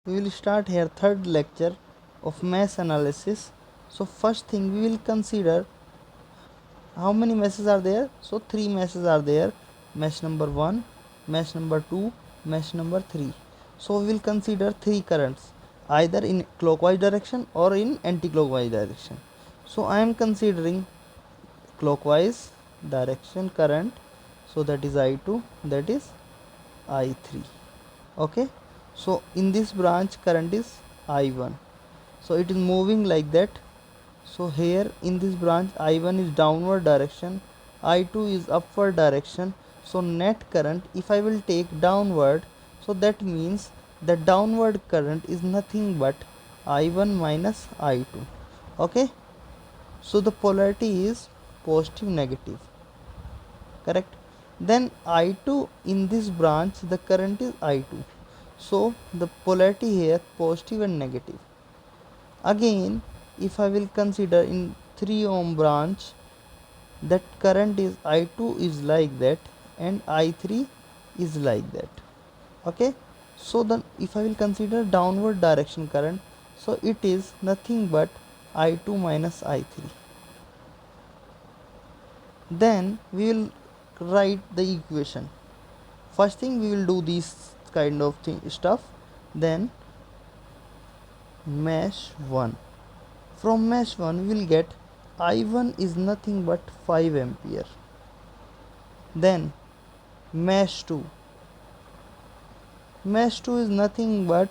We will start here third lecture of mesh analysis. So first thing we will consider how many meshes are there. So three meshes are there: mesh number 1, mesh number 2, mesh number 3. So we will consider three currents, either in clockwise direction or in anti-clockwise direction. So I am considering clockwise direction current, so that is I2, that is I3. Okay, so in this branch current is I1, so it is moving like that. So here in this branch I1 is downward direction, I2 is upward direction. So net current, if I will take downward, so that means the downward current is nothing but I1 minus I2. Okay, so the polarity is positive negative, correct. Then I2, in this branch the current is I2, so the polarity here positive and negative. Again, if I will consider in 3 ohm branch, that current is I2 is like that and I3 is like that. Okay, so then if I will consider downward direction current, so it is nothing but I2 minus I3. Then we will write the equation. First thing we will do this kind of stuff. Then mesh 1, from mesh 1 we will get I1 is nothing but 5 ampere. Then mesh 2, mesh 2 is nothing but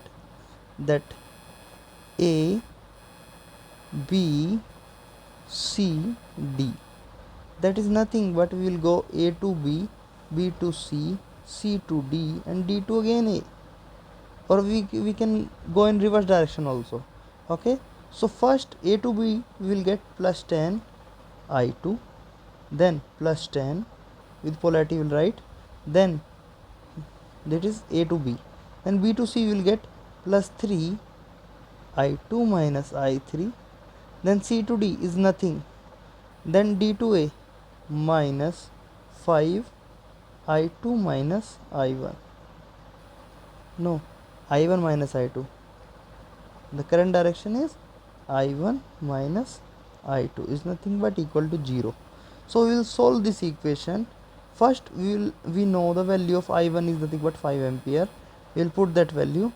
that A, B, C, D, that is nothing but we will go A to B, B to C, C to D and D to again A, or we can go in reverse direction also. Okay, so first A to B we will get plus 10 I2, then plus 10 with polarity we will write, then that is A to B, then B to C we will get plus 3 I2 minus I3, then C to D is nothing, then D to A minus 5 I2 minus I1, no, I1 minus I2, the current direction is I1 minus I2 is nothing but equal to 0. So we will solve this equation. First we know the value of I1 is nothing but 5 ampere. We will put that value.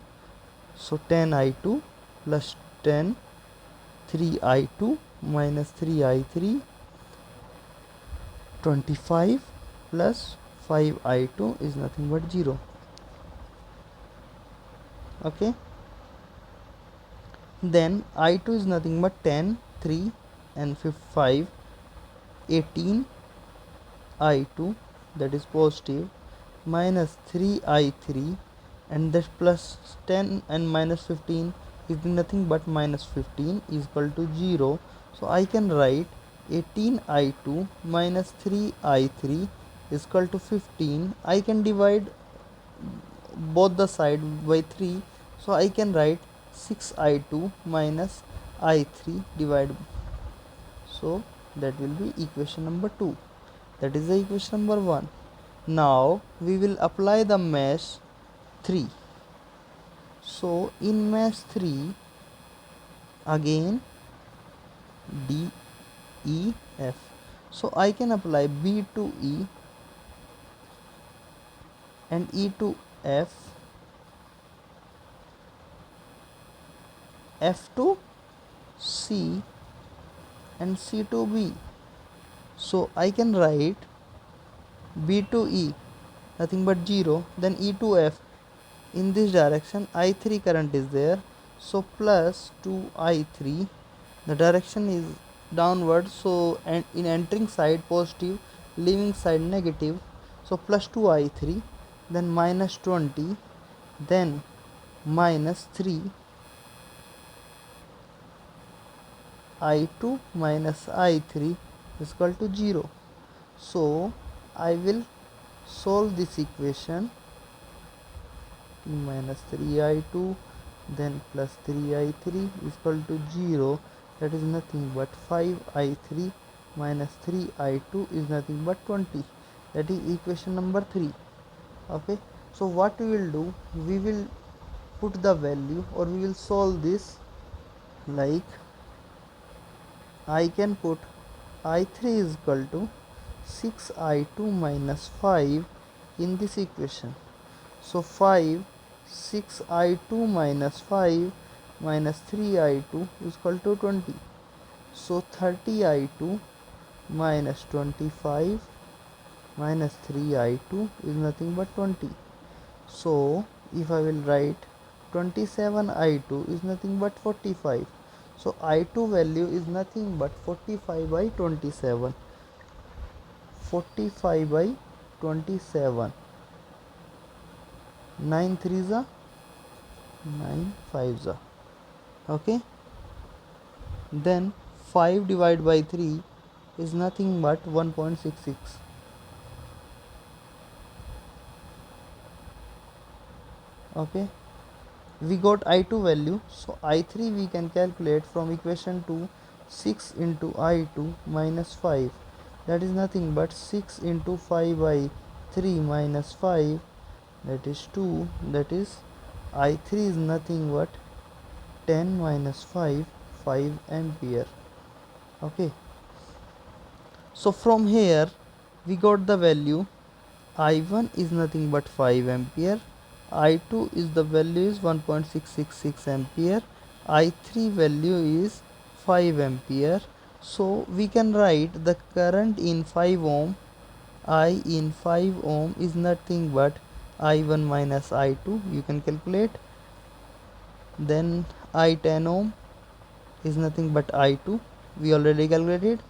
So 10 I2 plus 10, 3 I2 minus 3 I3, 25 plus 5 I2 is nothing but 0. Okay, then I2 is nothing but 10, 3 and 5, 18 I2, that is positive, minus 3 I3, and that plus 10 and minus 15 is nothing but minus 15 is equal to 0. So I can write 18 I2 minus 3 I3 is equal to 15. I can divide both the side by 3, so I can write 6 I2 minus I3 divided, so that will be equation number 2. That is the equation number 1. Now we will apply the mesh 3. So in mesh 3, again D, E, F. So I can apply B to E and E to F, F to C and C to B. So I can write B to E nothing but 0, then E to F, in this direction I3 current is there, so plus 2 I3, the direction is downward, so and in entering side positive, leaving side negative, so plus 2 I3, then minus 20, then minus 3 I2 minus I3 is equal to 0. So I will solve this equation. Minus 3 I2 then plus 3 I3 is equal to 0, that is nothing but 5 I3 minus 3 I2 is nothing but 20, that is equation number 3. Okay, so what we will do, we will put the value, or we will solve this like I can put I3 is equal to 6I2 minus 5 in this equation. So 6I2 minus 5 minus 3I2 is equal to 20. So 30I2 minus 25 minus 3I2 is nothing but 20. So if I will write 27I2 is nothing but 45. So I2 value is nothing but 45 by 27. 45 by 27. 9 threes are 9 fives are. Okay. Then 5 divided by 3 is nothing but 1.66. Okay. We got I2 value, so I3 we can calculate from equation 2. 6 into I2 minus 5, that is nothing but 6 into 5 by 3 minus 5, that is 2, that is I3 is nothing but 10 minus 5, 5 ampere. Okay, so from here we got the value I1 is nothing but 5 ampere, I2 is the value is 1.666 ampere, I3 value is 5 ampere. So we can write the current in 5 ohm, I in 5 ohm is nothing but I1 minus I2, you can calculate. Then I10 ohm is nothing but I2, we already calculated.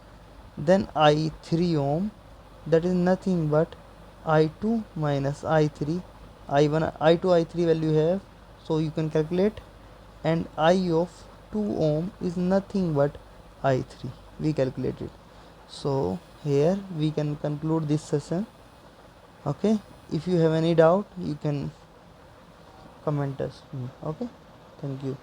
Then I3 ohm, that is nothing but I2 minus I3, I1 I2 I3 value have, so you can calculate. And I of 2 ohm is nothing but I3, we calculated. So here we can conclude this session. Okay, if you have any doubt you can comment us. Okay, thank you.